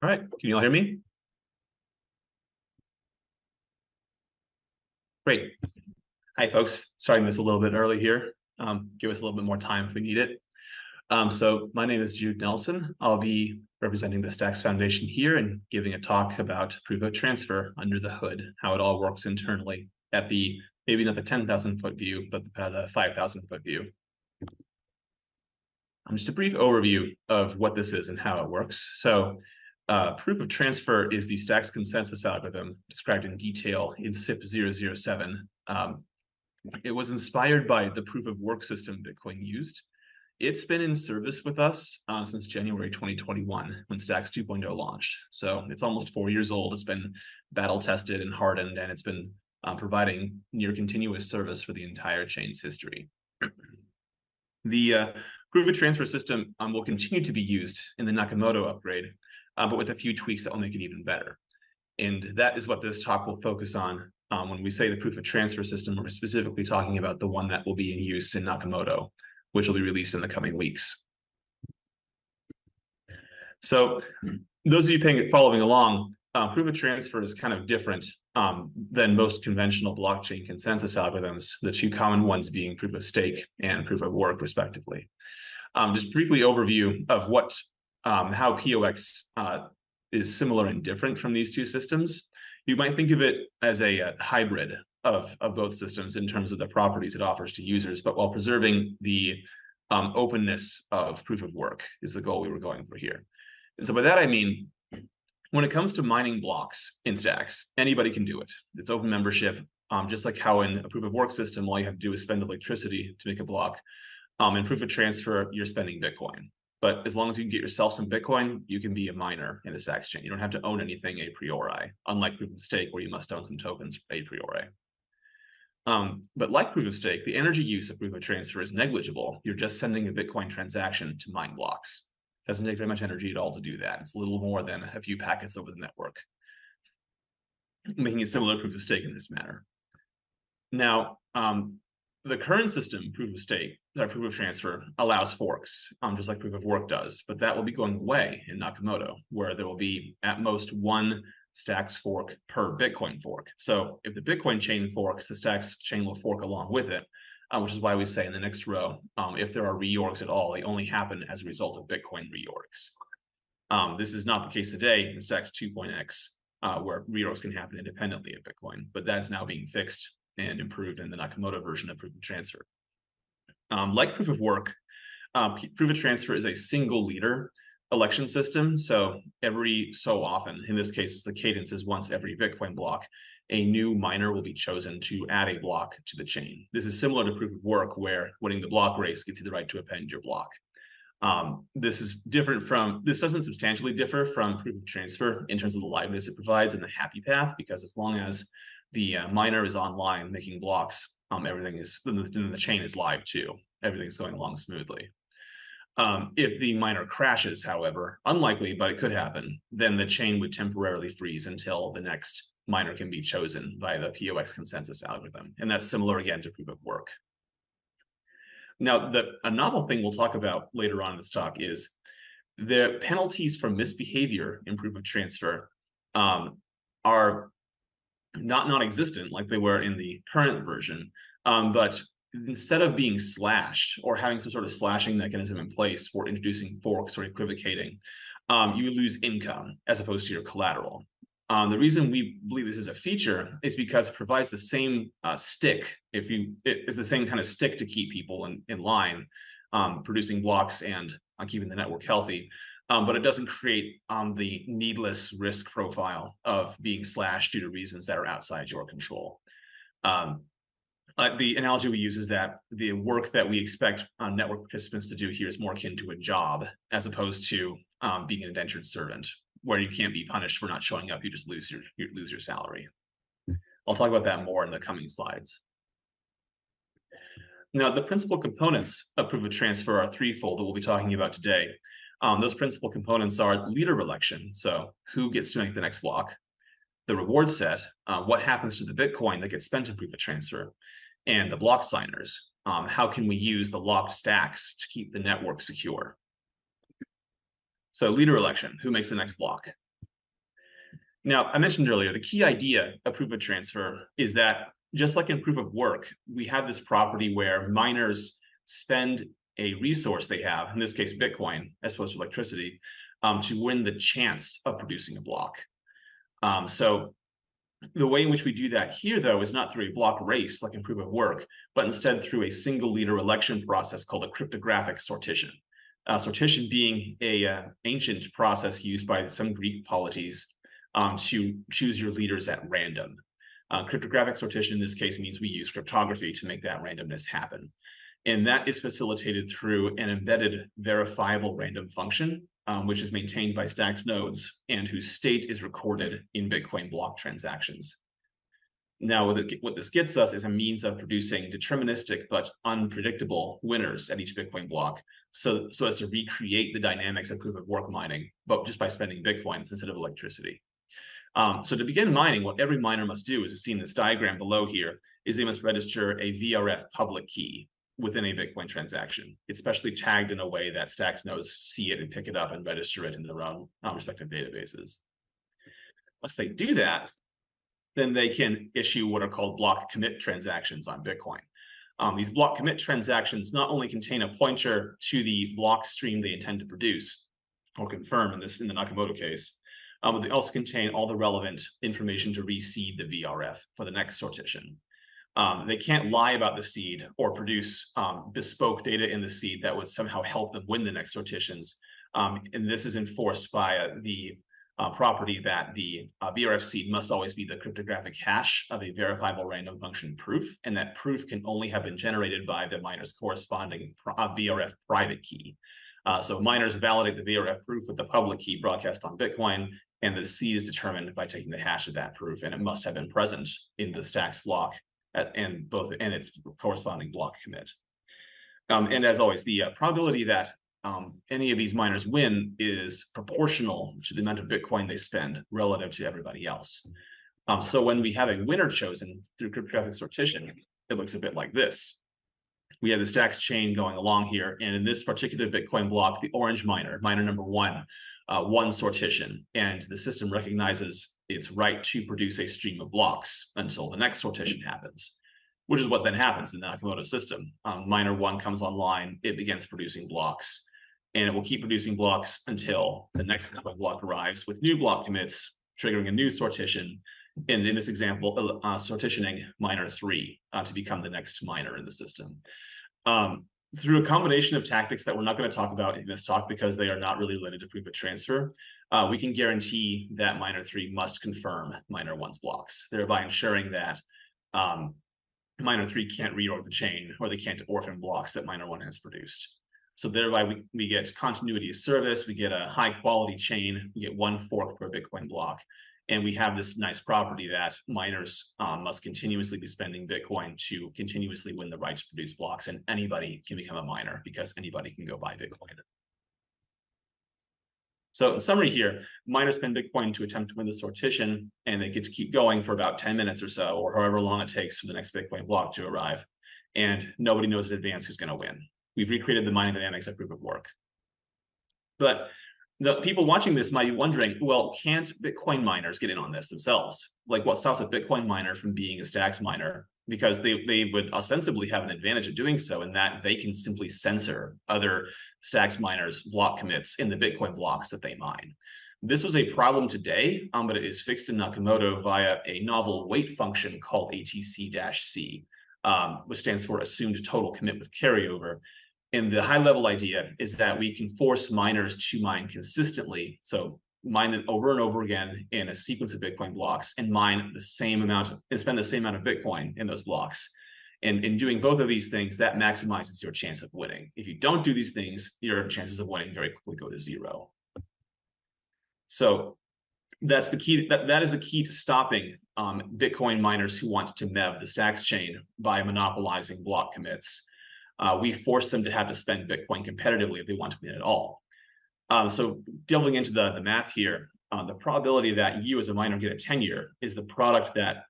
All right, can you all hear me? Great. Hi, folks. Starting this a little bit early here. Give us a little bit more time if we need it. So my name is Jude Nelson. I'll be representing the Stacks Foundation here and giving a talk about proof of transfer under the hood, how it all works internally at the, maybe not the 10,000 foot view, but the 5,000 foot view. Just a brief overview of what this is and how it works. So proof of transfer is the Stacks consensus algorithm described in detail in SIP 007. It was inspired by the proof of work system Bitcoin used. It's been in service with us since January 2021 when Stacks 2.0 launched. So it's almost 4 years old. It's been battle tested and hardened, and it's been providing near continuous service for the entire chain's history. The proof of transfer system will continue to be used in the Nakamoto upgrade, but with a few tweaks that will make it even better. And that is what this talk will focus on. When we say the proof of transfer system, we're specifically talking about the one that will be in use in Nakamoto, which will be released in the coming weeks. So those of you following along, proof of transfer is kind of different than most conventional blockchain consensus algorithms, the two common ones being proof of stake and proof of work, respectively. Just briefly overview of how PoX is similar and different from these two systems. You might think of it as a hybrid of both systems in terms of the properties it offers to users, but while preserving the openness of proof of work is the goal we were going for here. And so by that, I mean, when it comes to mining blocks in Stacks, anybody can do it. It's open membership, just like how in a proof of work system, all you have to do is spend electricity to make a block. In proof of transfer, you're spending Bitcoin. But as long as you can get yourself some Bitcoin, you can be a miner in the Stacks chain. You don't have to own anything a priori, unlike proof of stake, where you must own some tokens a priori. But like proof of stake, the energy use of proof of transfer is negligible. You're just sending a Bitcoin transaction to mine blocks. It doesn't take very much energy at all to do that. It's a little more than a few packets over the network, making it similar to proof of stake in this manner. Now, the current system, proof of stake, proof of transfer, allows forks, just like proof of work does, but that will be going away in Nakamoto, where there will be at most one Stacks fork per Bitcoin fork. So if the Bitcoin chain forks, the Stacks chain will fork along with it, which is why we say in the next row, if there are reorgs at all, they only happen as a result of Bitcoin reorgs. This is not the case today in Stacks 2.x, where reorgs can happen independently of Bitcoin, but that's now being fixed and improved in the Nakamoto version of proof of transfer. Like proof of work, proof of transfer is a single leader election system. So every so often, in this case, the cadence is once every Bitcoin block, a new miner will be chosen to add a block to the chain. This is similar to proof of work, where winning the block race gets you the right to append your block. This doesn't substantially differ from proof of transfer in terms of the liveness it provides and the happy path, because as long as the miner is online making blocks, the chain is live too. Everything's going along smoothly. If the miner crashes, however, unlikely, but it could happen, then the chain would temporarily freeze until the next miner can be chosen by the PoX consensus algorithm. And that's similar again to proof of work. Now, a novel thing we'll talk about later on in this talk is the penalties for misbehavior in proof of transfer are not non-existent like they were in the current version, but instead of being slashed or having some sort of slashing mechanism in place for introducing forks or equivocating, you lose income as opposed to your collateral. The reason we believe this is a feature is because it provides the same stick. It is the same kind of stick to keep people in line, producing blocks and keeping the network healthy. But it doesn't create the needless risk profile of being slashed due to reasons that are outside your control. The analogy we use is that the work that we expect network participants to do here is more akin to a job as opposed to being an indentured servant, where you can't be punished for not showing up. You just lose your salary. I'll talk about that more in the coming slides. Now, the principal components of proof of transfer are threefold that we'll be talking about today. Those principal components are leader election, so who gets to make the next block, the reward set, what happens to the Bitcoin that gets spent in proof of transfer, and the block signers. How can we use the locked stacks to keep the network secure? So leader election, who makes the next block? Now, I mentioned earlier, the key idea of proof of transfer is that just like in proof of work, we have this property where miners spend a resource they have, in this case, Bitcoin, as opposed to electricity, to win the chance of producing a block. So the way in which we do that here, though, is not through a block race like in proof of work, but instead through a single leader election process called a cryptographic sortition. Sortition being a ancient process used by some Greek polities to choose your leaders at random. Cryptographic sortition in this case means we use cryptography to make that randomness happen. And that is facilitated through an embedded verifiable random function, which is maintained by Stacks nodes and whose state is recorded in Bitcoin block transactions. Now, what this gets us is a means of producing deterministic but unpredictable winners at each Bitcoin block, so as to recreate the dynamics of proof of work mining, but just by spending Bitcoin instead of electricity. So to begin mining, what every miner must do, as seen in this diagram below here, is they must register a VRF public key within a Bitcoin transaction. It's specially tagged in a way that Stacks nodes see it and pick it up and register it in their own respective databases. Once they do that, then they can issue what are called block commit transactions on Bitcoin. These block commit transactions not only contain a pointer to the block stream they intend to produce or confirm in the Nakamoto case, but they also contain all the relevant information to reseed the VRF for the next sortition. They can't lie about the seed or produce bespoke data in the seed that would somehow help them win the next sortitions. And this is enforced by the property that the VRF seed must always be the cryptographic hash of a verifiable random function proof, and that proof can only have been generated by the miner's corresponding VRF private key. So miners validate the VRF proof with the public key broadcast on Bitcoin, and the seed is determined by taking the hash of that proof, and it must have been present in the Stacks block and its corresponding block commit. And as always, the probability that any of these miners win is proportional to the amount of Bitcoin they spend relative to everybody else. So when we have a winner chosen through cryptographic sortition, it looks a bit like this. We have the Stacks chain going along here, and in this particular Bitcoin block, the orange miner number one, won sortition, and the system recognizes its right to produce a stream of blocks until the next sortition happens, which is what then happens in the Nakamoto system. Miner one comes online, it begins producing blocks, and it will keep producing blocks until the next block arrives with new block commits, triggering a new sortition, and in this example, sortitioning miner 3 to become the next miner in the system. Through a combination of tactics that we're not going to talk about in this talk because they are not really related to proof of transfer, we can guarantee that miner 3 must confirm miner 1's blocks, thereby ensuring that miner 3 can't reorg the chain, or they can't orphan blocks that miner 1 has produced. So thereby we get continuity of service, we get a high quality chain, we get one fork per Bitcoin block, and we have this nice property that miners must continuously be spending Bitcoin to continuously win the right to produce blocks, and anybody can become a miner because anybody can go buy Bitcoin. So in summary here, miners spend Bitcoin to attempt to win the sortition, and they get to keep going for about 10 minutes or so, or however long it takes for the next Bitcoin block to arrive. And nobody knows in advance who's going to win. We've recreated the mining dynamics of proof of work. But the people watching this might be wondering, well, can't Bitcoin miners get in on this themselves? Like, what stops a Bitcoin miner from being a Stacks miner? Because they would ostensibly have an advantage of doing so in that they can simply censor other Stacks miners' block commits in the Bitcoin blocks that they mine. This was a problem today, but it is fixed in Nakamoto via a novel weight function called ATC-C, which stands for Assumed Total Commit with Carryover. And the high-level idea is that we can force miners to mine consistently, so mine it over and over again in a sequence of Bitcoin blocks and mine the same amount and spend the same amount of Bitcoin in those blocks. And in doing both of these things, that maximizes your chance of winning. If you don't do these things, your chances of winning very quickly go to zero. So that's the key. That is the key to stopping Bitcoin miners who want to MEV the Stacks chain by monopolizing block commits. We force them to have to spend Bitcoin competitively if they want to win at all. So delving into the math here, the probability that you as a miner get a tenure is the product that,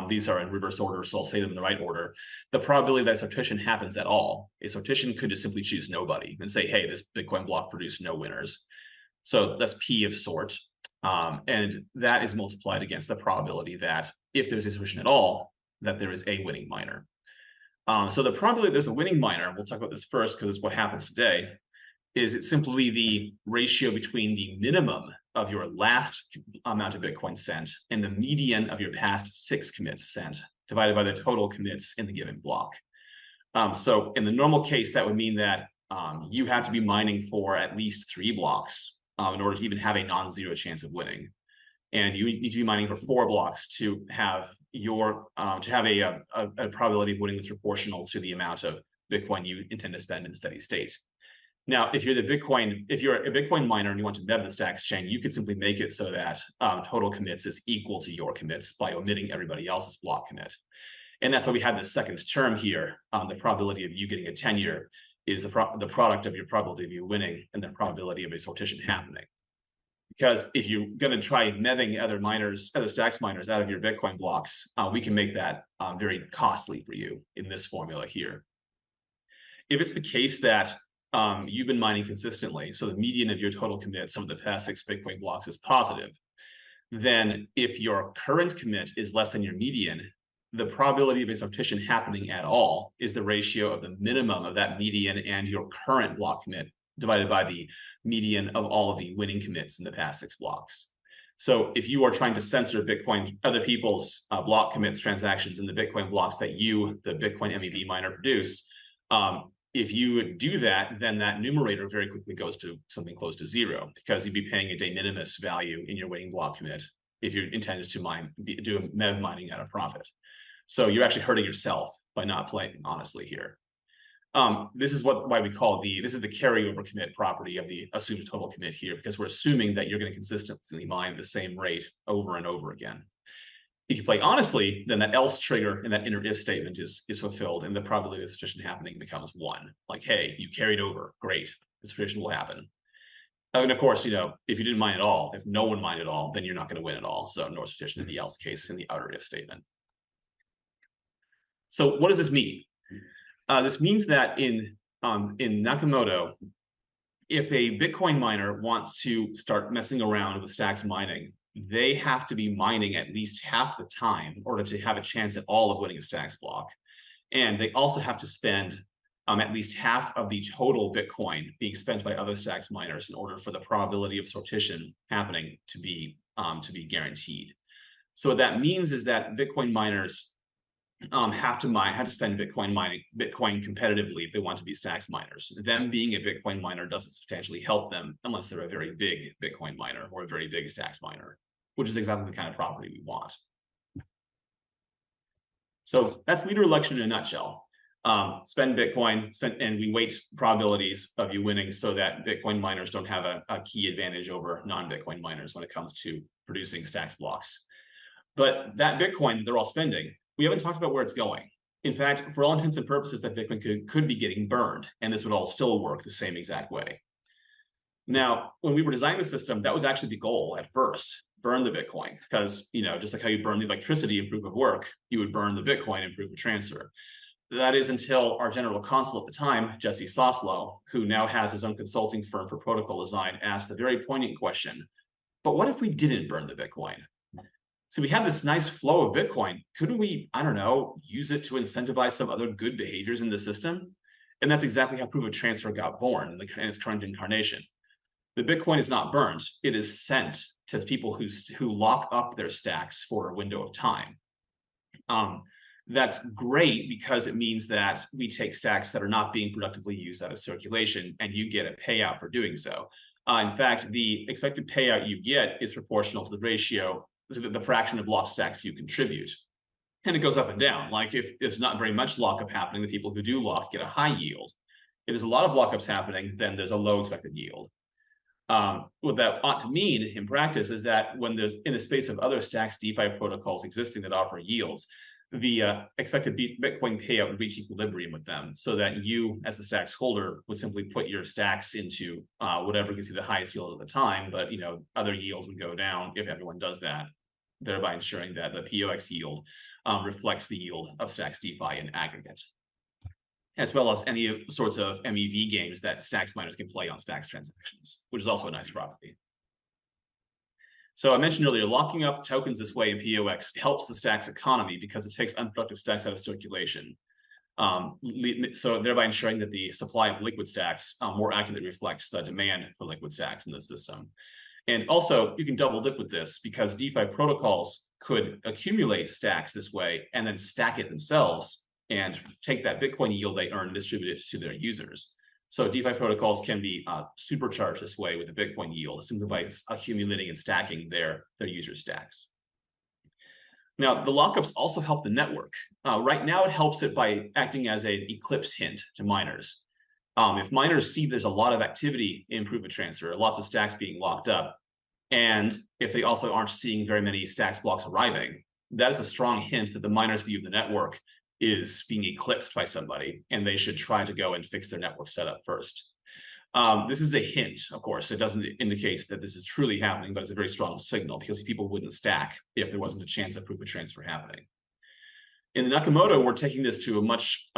these are in reverse order, so I'll say them in the right order. The probability that a sortition happens at all, a sortition could just simply choose nobody and say, hey, this Bitcoin block produced no winners. So that's P of sort. And that is multiplied against the probability that if there's a solution at all, that there is a winning miner. So the probability there's a winning miner, we'll talk about this first because it's what happens today, is it's simply the ratio between the minimum of your last amount of Bitcoin sent and the median of your past 6 commits sent, divided by the total commits in the given block. So in the normal case, that would mean that you have to be mining for at least 3 blocks in order to even have a non-zero chance of winning. And you need to be mining for 4 blocks to have your a probability of winning that's proportional to the amount of Bitcoin you intend to spend in a steady state. Now, if you're a Bitcoin miner and you want to MEV the stacks chain, you could simply make it so that total commits is equal to your commits by omitting everybody else's block commit. And that's why we have this second term here. The probability of you getting a tenure is the product of your probability of you winning and the probability of a sortition happening. Because if you're going to try MEVing other stacks miners out of your Bitcoin blocks, we can make that very costly for you in this formula here. If it's the case that you've been mining consistently, so the median of your total commits of the past 6 Bitcoin blocks is positive, then if your current commit is less than your median, the probability of a sortition happening at all is the ratio of the minimum of that median and your current block commit divided by the median of all of the winning commits in the past 6 blocks. So if you are trying to censor other people's block commits transactions in the Bitcoin blocks that you, the Bitcoin MEV miner, produce, if you do that, then that numerator very quickly goes to something close to 0 because you'd be paying a de minimis value in your winning block commit if you're intended to do a MEV mining at a profit. So you're actually hurting yourself by not playing honestly here. This is why we call this is the carryover commit property of the assumed total commit here, because we're assuming that you're going to consistently mine the same rate over and over again. If you play honestly, then that else trigger in that inner if statement is fulfilled, and the probability of the sortition happening becomes 1. Like, hey, you carried over, great, the sortition will happen. And of course, if you didn't mine at all, if no one mined at all, then you're not going to win at all. So no sortition in the else case in the outer if statement. So what does this mean? This means that in Nakamoto, if a Bitcoin miner wants to start messing around with stacks mining, they have to be mining at least half the time in order to have a chance at all of winning a stacks block. And they also have to spend at least half of the total Bitcoin being spent by other stacks miners in order for the probability of sortition happening to be guaranteed. So what that means is that Bitcoin miners have to spend Bitcoin competitively if they want to be stacks miners. Them being a Bitcoin miner doesn't substantially help them unless they're a very big Bitcoin miner or a very big stacks miner, which is exactly the kind of property we want. So that's leader election in a nutshell. Spend Bitcoin, and we weight probabilities of you winning so that Bitcoin miners don't have a key advantage over non-Bitcoin miners when it comes to producing stacks blocks. But that Bitcoin they're all spending, we haven't talked about where it's going. In fact, for all intents and purposes, that Bitcoin could be getting burned, and this would all still work the same exact way. Now, when we were designing the system, that was actually the goal at first, burn the Bitcoin, because, just like how you burn the electricity in proof of work, you would burn the Bitcoin in proof of transfer. That is until our general counsel at the time, Jesse Soslow, who now has his own consulting firm for protocol design, asked a very poignant question, but what if we didn't burn the Bitcoin? So we have this nice flow of Bitcoin. Couldn't we, I don't know, use it to incentivize some other good behaviors in the system? And that's exactly how proof of transfer got born in its current incarnation. The Bitcoin is not burned. It is sent to people who lock up their stacks for a window of time. That's great because it means that we take stacks that are not being productively used out of circulation, and you get a payout for doing so. In fact, the expected payout you get is proportional to the ratio, the fraction of locked stacks you contribute. And it goes up and down. Like if there's not very much lockup happening, the people who do lock get a high yield. If there's a lot of lockups happening, then there's a low expected yield. What that ought to mean in practice is that when there's in the space of other stacks DeFi protocols existing that offer yields, the expected Bitcoin payout would reach equilibrium with them, so that you, as the stacks holder, would simply put your stacks into whatever gives you the highest yield at the time. But other yields would go down if everyone does that, thereby ensuring that the PoX yield reflects the yield of stacks DeFi in aggregate, as well as any sorts of MEV games that stacks miners can play on stacks transactions, which is also a nice property. So I mentioned earlier, locking up tokens this way in POX helps the stack's economy because it takes unproductive stacks out of circulation. So thereby ensuring that the supply of liquid stacks more accurately reflects the demand for liquid stacks in the system. And also, you can double dip with this because DeFi protocols could accumulate stacks this way and then stack it themselves and take that Bitcoin yield they earn and distribute it to their users. So DeFi protocols can be supercharged this way with the Bitcoin yield simply by accumulating and stacking their user stacks. Now, the lockups also help the network. Right now, it helps it by acting as an eclipse hint to miners. If miners see there's a lot of activity in proof of transfer, lots of stacks being locked up, and if they also aren't seeing very many stacks blocks arriving, that is a strong hint that the miners' view of the network is being eclipsed by somebody, and they should try to go and fix their network setup first. This is a hint, of course. It doesn't indicate that this is truly happening, but it's a very strong signal because people wouldn't stack if there wasn't a chance of proof of transfer happening. In the Nakamoto, we're taking this to a much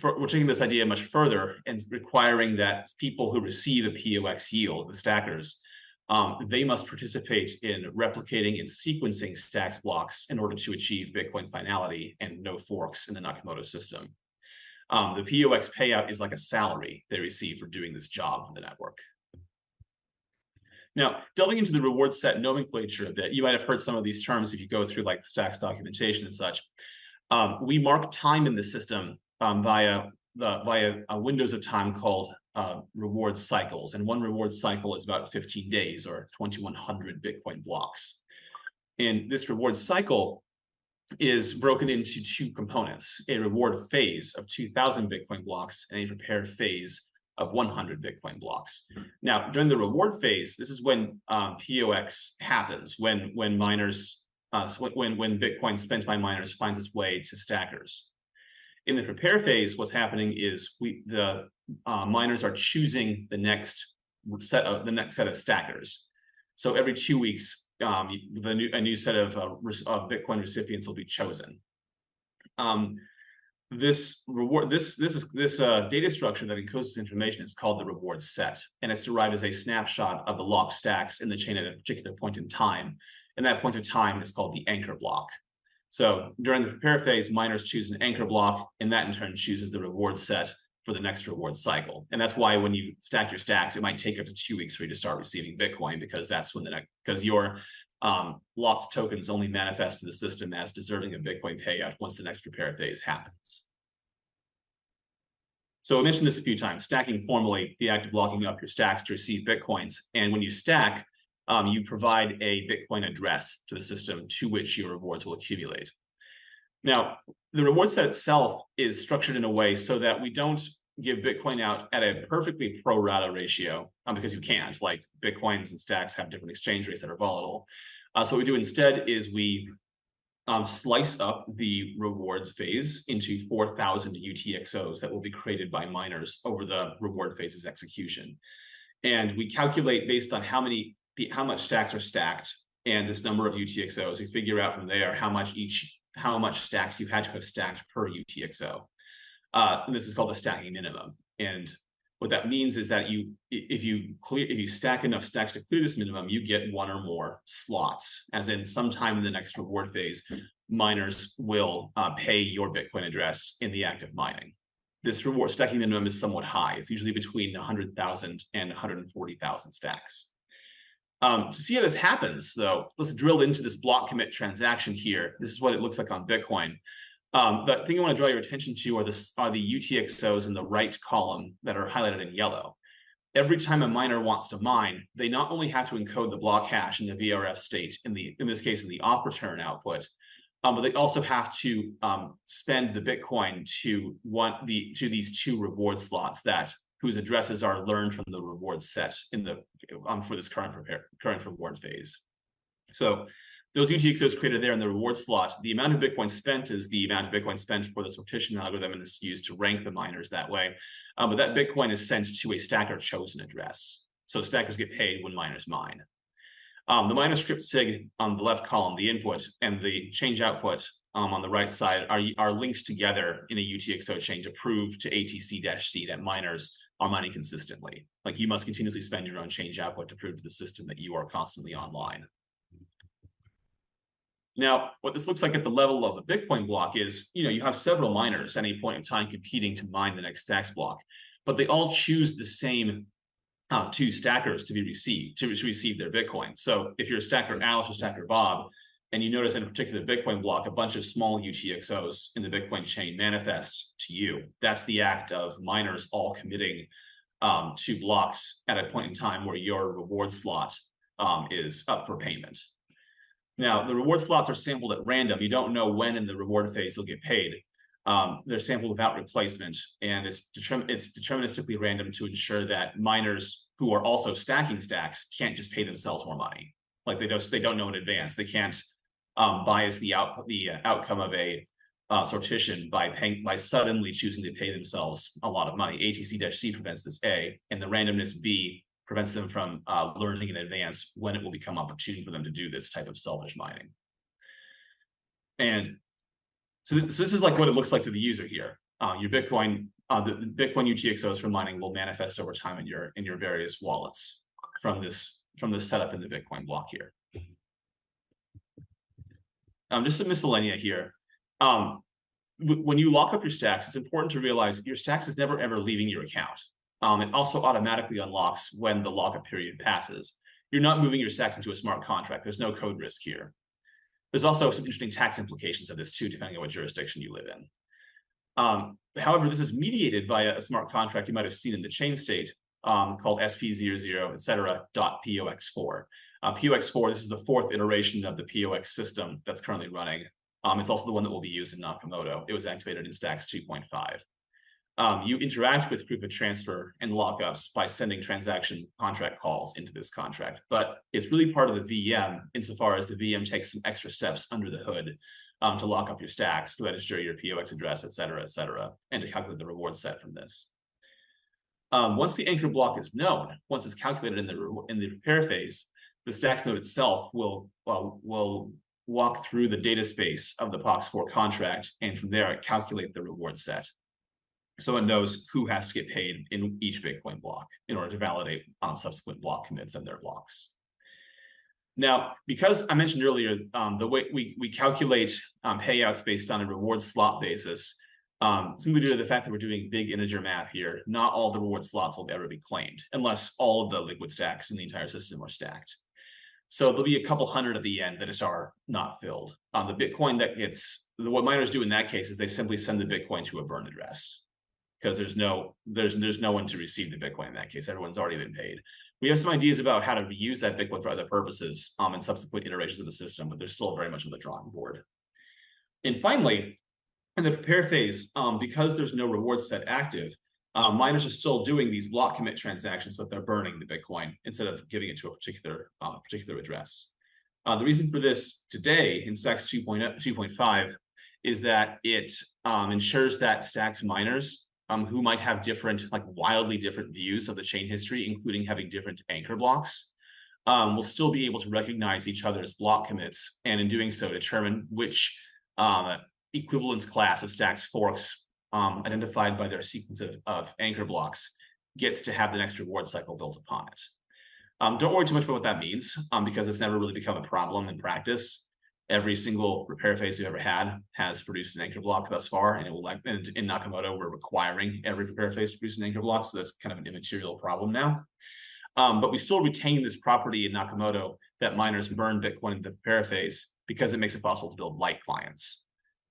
we're taking this idea much further and requiring that people who receive a POX yield, the stackers, they must participate in replicating and sequencing stacks blocks in order to achieve Bitcoin finality and no forks in the Nakamoto system. The POX payout is like a salary they receive for doing this job for the network. Now, delving into the reward set nomenclature a bit, you might have heard some of these terms if you go through like the stacks documentation and such. We mark time in the system via windows of time called reward cycles. And one reward cycle is about 15 days or 2,100 Bitcoin blocks. And this reward cycle is broken into two components, a reward phase of 2,000 Bitcoin blocks and a prepare phase of 100 Bitcoin blocks. Now, during the reward phase, this is when POX happens, when miners, when Bitcoin spent by miners finds its way to stackers. In the prepare phase, what's happening is the miners are choosing the next set of stackers. So every 2 weeks, a new set of Bitcoin recipients will be chosen. This data structure that encodes this information is called the reward set, and it's derived as a snapshot of the locked stacks in the chain at a particular point in time. And that point in time is called the anchor block. So during the prepare phase, miners choose an anchor block, and that in turn chooses the reward set for the next reward cycle. And that's why when you stack your stacks, it might take up to 2 weeks for you to start receiving Bitcoin, because that's when your locked tokens only manifest to the system as deserving of Bitcoin payout once the next prepare phase happens. So I mentioned this a few times, stacking formally, the act of locking up your stacks to receive Bitcoins. And when you stack, you provide a Bitcoin address to the system to which your rewards will accumulate. Now, the reward set itself is structured in a way so that we don't give Bitcoin out at a perfectly pro rata ratio, because you can't. Like Bitcoins and stacks have different exchange rates that are volatile. So what we do instead is we slice up the rewards phase into 4,000 UTXOs that will be created by miners over the reward phase's execution. And we calculate based on how much stacks are stacked and this number of UTXOs. We figure out from there how much stacks you had to have stacked per UTXO. And this is called the stacking minimum. And what that means is that if you stack enough stacks to clear this minimum, you get one or more slots. As in, sometime in the next reward phase, miners will pay your Bitcoin address in the act of mining. This reward stacking minimum is somewhat high. It's usually between 100,000 and 140,000 stacks. To see how this happens, though, let's drill into this block commit transaction here. This is what it looks like on Bitcoin. The thing I want to draw your attention to are the UTXOs in the right column that are highlighted in yellow. Every time a miner wants to mine, they not only have to encode the block hash in the VRF state, in this case, in the off return output, but they also have to spend the Bitcoin to these two reward slots whose addresses are learned from the reward set for this current reward phase. So those UTXOs created there in the reward slot, the amount of Bitcoin spent is the amount of Bitcoin spent for the sortition algorithm, and it's used to rank the miners that way. But that Bitcoin is sent to a stacker chosen address. So stackers get paid when miners mine. The miner script sig on the left column, the input, and the change output on the right side are linked together in a UTXO chain to prove to ATC-C that miners are mining consistently. Like, you must continuously spend your own change output to prove to the system that you are constantly online. Now, what this looks like at the level of the Bitcoin block is, you have several miners at any point in time competing to mine the next stacks block, but they all choose the same two stackers to receive their Bitcoin. So if you're a stacker Alice or stacker Bob, and you notice in a particular Bitcoin block, a bunch of small UTXOs in the Bitcoin chain manifest to you, that's the act of miners all committing to blocks at a point in time where your reward slot is up for payment. Now, the reward slots are sampled at random. You don't know when in the reward phase you'll get paid. They're sampled without replacement, and it's deterministically random to ensure that miners who are also stacking stacks can't just pay themselves more money. Like they don't know in advance. They can't bias the outcome of a sortition by suddenly choosing to pay themselves a lot of money. ATC-C prevents this A, and the randomness B prevents them from learning in advance when it will become opportune for them to do this type of selfish mining. And so this is like what it looks like to the user here. Your Bitcoin, the Bitcoin UTXOs from mining will manifest over time in your various wallets from this setup in the Bitcoin block here. Just some miscellanea here. When you lock up your stacks, it's important to realize your stacks is never ever leaving your account. It also automatically unlocks when the lockup period passes. You're not moving your stacks into a smart contract. There's no code risk here. There's also some interesting tax implications of this too, depending on what jurisdiction you live in. However, this is mediated by a smart contract you might have seen in the chain state called SP00, etc. .POX4. POX4, this is the fourth iteration of the POX system that's currently running. It's also the one that will be used in Nakamoto. It was activated in stacks 2.5. You interact with proof of transfer and lockups by sending transaction contract calls into this contract, but it's really part of the VM insofar as the VM takes some extra steps under the hood to lock up your stacks, to register your POX address, et cetera, and to calculate the reward set from this. Once the anchor block is known, once it's calculated in the prepare phase, the stacks node itself will walk through the data space of the PoX4 contract, and from there, calculate the reward set. So it knows who has to get paid in each Bitcoin block in order to validate subsequent block commits and their blocks. Now, because I mentioned earlier, the way we calculate payouts based on a reward slot basis, simply due to the fact that we're doing big integer math here, not all the reward slots will ever be claimed unless all of the liquid stacks in the entire system are stacked. So there'll be a couple hundred at the end that just are not filled. The Bitcoin that what miners do in that case is they simply send the Bitcoin to a burn address, because there's no one to receive the Bitcoin in that case. Everyone's already been paid. We have some ideas about how to reuse that Bitcoin for other purposes in subsequent iterations of the system, but they're still very much on the drawing board. And finally, in the prepare phase, because there's no reward set active, miners are still doing these block commit transactions, but they're burning the Bitcoin instead of giving it to a particular address. The reason for this today in Stacks 2.5 is that it ensures that Stacks miners who might have different, wildly different views of the chain history, including having different anchor blocks, will still be able to recognize each other's block commits, and in doing so, determine which equivalence class of stacks forks identified by their sequence of anchor blocks gets to have the next reward cycle built upon it. Don't worry too much about what that means, because it's never really become a problem in practice. Every single repair phase we've ever had has produced an anchor block thus far, and it will in Nakamoto, we're requiring every repair phase to produce an anchor block, so that's kind of an immaterial problem now. But we still retain this property in Nakamoto that miners burn Bitcoin in the prepare phase because it makes it possible to build light clients.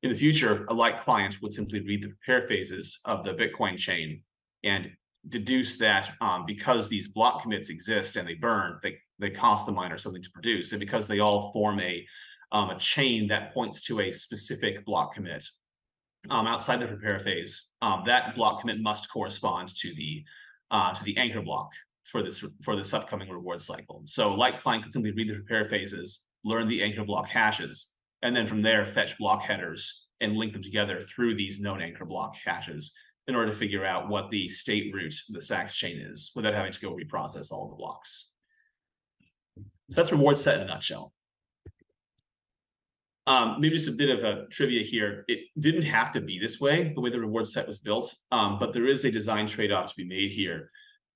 In the future, a light client would simply read the prepare phases of the Bitcoin chain and deduce that because these block commits exist and they burn, they cost the miner something to produce. And because they all form a chain that points to a specific block commit outside the prepare phase, that block commit must correspond to the anchor block for this upcoming reward cycle. So light client could simply read the prepare phases, learn the anchor block hashes, and then from there fetch block headers and link them together through these known anchor block hashes in order to figure out what the state root of the stacks chain is without having to go reprocess all the blocks. So that's reward set in a nutshell. Maybe just a bit of a trivia here. It didn't have to be this way, the way the reward set was built, but there is a design trade-off to be made here.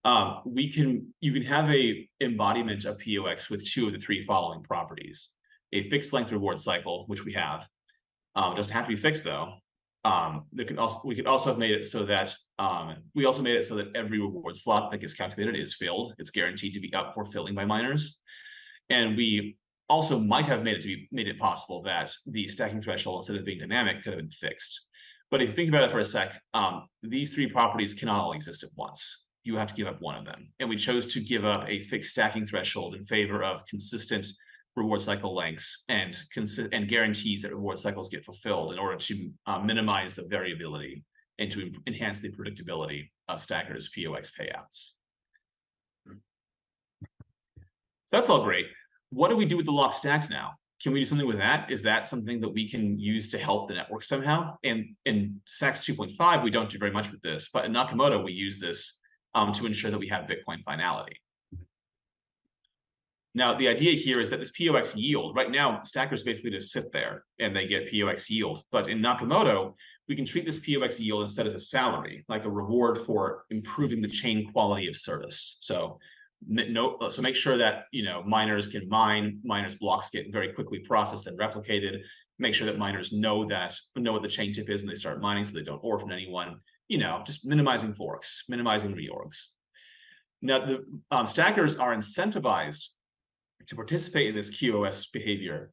You can have a embodiment of POX with two of the three following properties. a fixed length reward cycle, which we have. It doesn't have to be fixed though. We could also have made it so that every reward slot that gets calculated is filled. It's guaranteed to be up for filling by miners. And we also might have made it possible that the stacking threshold, instead of being dynamic, could have been fixed. But if you think about it for a sec, these three properties cannot all exist at once. You have to give up one of them. And we chose to give up a fixed stacking threshold in favor of consistent reward cycle lengths and guarantees that reward cycles get fulfilled in order to minimize the variability and to enhance the predictability of stackers' POX payouts. So that's all great. What do we do with the locked stacks now? Can we do something with that? Is that something that we can use to help the network somehow? And in Stacks 2.5, we don't do very much with this, but in Nakamoto, we use this to ensure that we have Bitcoin finality. Now, the idea here is that this POX yield, right now, stackers basically just sit there and they get POX yield. But in Nakamoto, we can treat this POX yield instead as a salary, like a reward for improving the chain quality of service. So make sure that miners can mine, miners' blocks get very quickly processed and replicated. Make sure that miners know what the chain tip is when they start mining, so they don't orphan anyone. Just minimizing forks, minimizing reorgs. Now, the stackers are incentivized to participate in this QoS behavior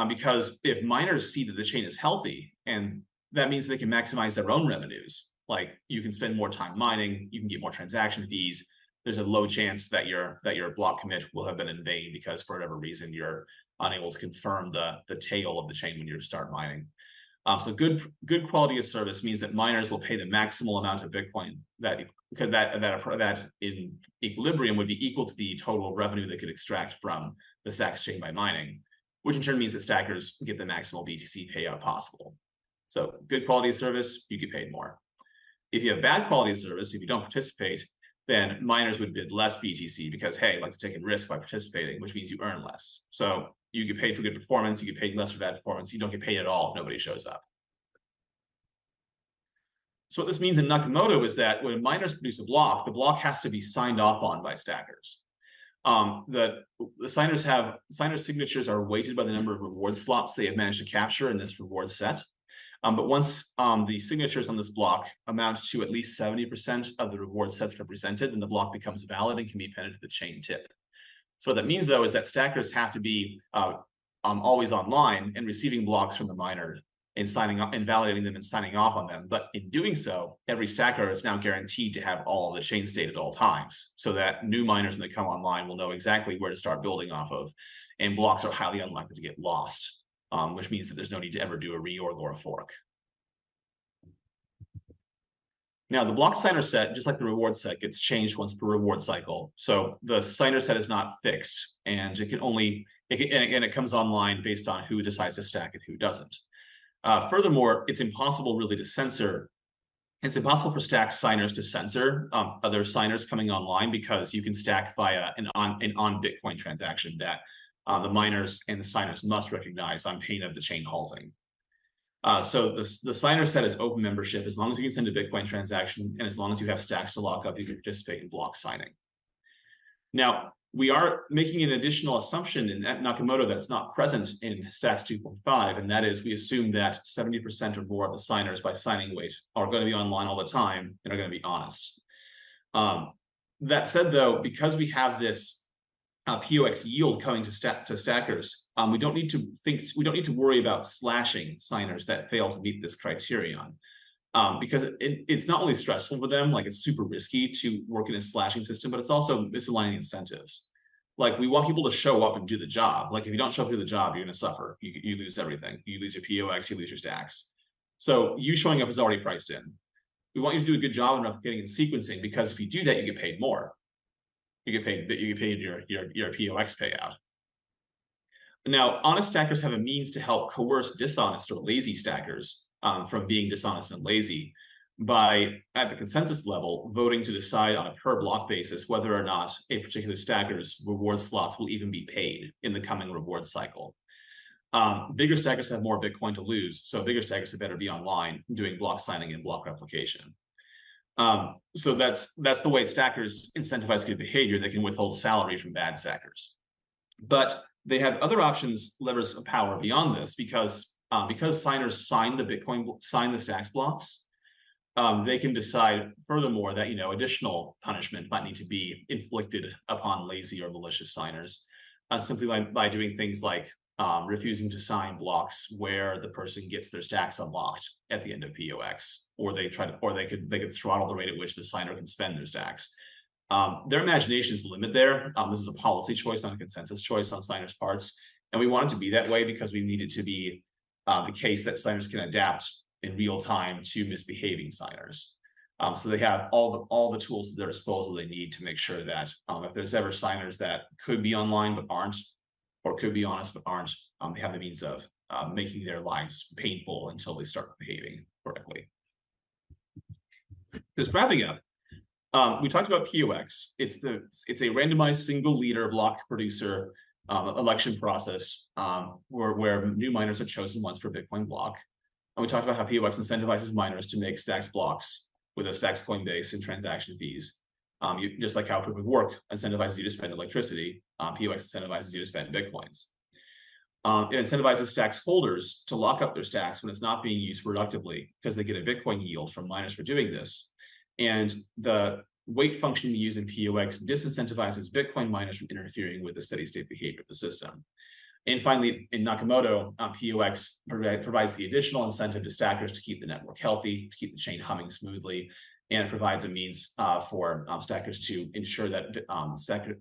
because if miners see that the chain is healthy, and that means they can maximize their own revenues, like you can spend more time mining, you can get more transaction fees. There's a low chance that your block commit will have been in vain because for whatever reason you're unable to confirm the tail of the chain when you start mining. So good quality of service means that miners will pay the maximal amount of Bitcoin that in equilibrium would be equal to the total revenue they could extract from the stacks chain by mining, which in turn means that stackers get the maximal BTC payout possible. So good quality of service, you get paid more. If you have bad quality of service, if you don't participate, then miners would bid less BTC because, hey, I like to take a risk by participating, which means you earn less. So you get paid for good performance, you get paid less for bad performance, you don't get paid at all if nobody shows up. So what this means in Nakamoto is that when miners produce a block, the block has to be signed off on by stackers. The signers' signatures are weighted by the number of reward slots they have managed to capture in this reward set. But once the signatures on this block amount to at least 70% of the reward sets represented, then the block becomes valid and can be appended to the chain tip. So what that means, though, is that stackers have to be always online and receiving blocks from the miner and signing up and validating them and signing off on them. But in doing so, every stacker is now guaranteed to have all the chain state at all times, so that new miners when they come online will know exactly where to start building off of, and blocks are highly unlikely to get lost. Which means that there's no need to ever do a reorg or a fork. Now, the block signer set, just like the reward set, gets changed once per reward cycle. So the signer set is not fixed, and it comes online based on who decides to stack and who doesn't. Furthermore, it's impossible really to censor. It's impossible for stack signers to censor other signers coming online because you can stack via an on Bitcoin transaction that the miners and the signers must recognize on pain of the chain halting. So the signer set is open membership. As long as you can send a Bitcoin transaction and as long as you have stacks to lock up, you can participate in block signing. Now, we are making an additional assumption in Nakamoto that's not present in Stacks 2.5, and that is we assume that 70% or more of the signers by signing weight are going to be online all the time and are going to be honest. That said, though, because we have this POX yield coming to stackers, we don't need to worry about slashing signers that fail to meet this criterion, because it's not only stressful for them, like it's super risky to work in a slashing system, but it's also misaligning incentives. Like we want people to show up and do the job. Like if you don't show up to do the job, you're going to suffer. You lose everything. You lose your POX, you lose your stacks. So you showing up is already priced in. We want you to do a good job in replicating and sequencing, because if you do that, you get paid more. You get paid your POX payout. Now, honest stackers have a means to help coerce dishonest or lazy stackers from being dishonest and lazy by, at the consensus level, voting to decide on a per block basis whether or not a particular stacker's reward slots will even be paid in the coming reward cycle. Bigger stackers have more Bitcoin to lose, so bigger stackers had better be online doing block signing and block replication. So that's the way stackers incentivize good behavior. They can withhold salary from bad stackers. But They have other options, levers of power beyond this, because signers sign the stacks blocks. They can decide furthermore that additional punishment might need to be inflicted upon lazy or malicious signers, simply by doing things like refusing to sign blocks where the person gets their stacks unlocked at the end of POX, or they could throttle the rate at which the signer can spend their stacks. Their imagination is the limit there. This is a policy choice, not a consensus choice on signers' parts, and we want it to be that way because we need it to be the case that signers can adapt in real time to misbehaving signers. So they have all the tools at their disposal they need to make sure that if there's ever signers that could be online but aren't, or could be honest but aren't, they have the means of making their lives painful until they start behaving correctly. Just wrapping up, we talked about POX. It's a randomized single leader block producer election process where new miners are chosen once per Bitcoin block. And we talked about how POX incentivizes miners to make stacks blocks with a stacks coin base and transaction fees. Just like how proof of work incentivizes you to spend electricity, POX incentivizes you to spend Bitcoins. It incentivizes stacks holders to lock up their stacks when it's not being used productively, because they get a Bitcoin yield from miners for doing this. And the weight function we use in POX disincentivizes Bitcoin miners from interfering with the steady state behavior of the system. And finally, in Nakamoto, POX provides the additional incentive to stackers to keep the network healthy, to keep the chain humming smoothly, and it provides a means for stackers to ensure that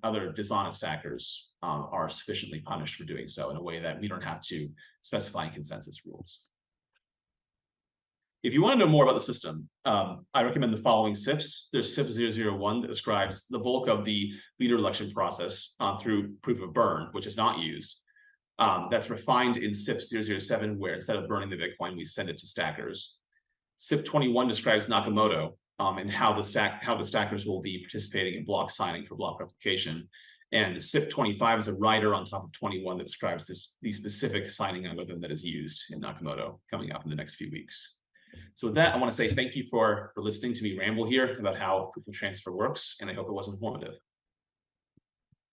other dishonest stackers are sufficiently punished for doing so in a way that we don't have to specify in consensus rules. If you want to know more about the system, I recommend the following SIPs. There's SIP 001 that describes the bulk of the leader election process through proof of burn, which is not used. That's refined in SIP 007, where instead of burning the Bitcoin, we send it to stackers. SIP 21 describes Nakamoto and how the stackers will be participating in block signing for block replication. And SIP 25 is a rider on top of 21 that describes the specific signing algorithm that is used in Nakamoto, coming up in the next few weeks. So with that, I want to say thank you for listening to me ramble here about how proof of transfer works, and I hope it was informative.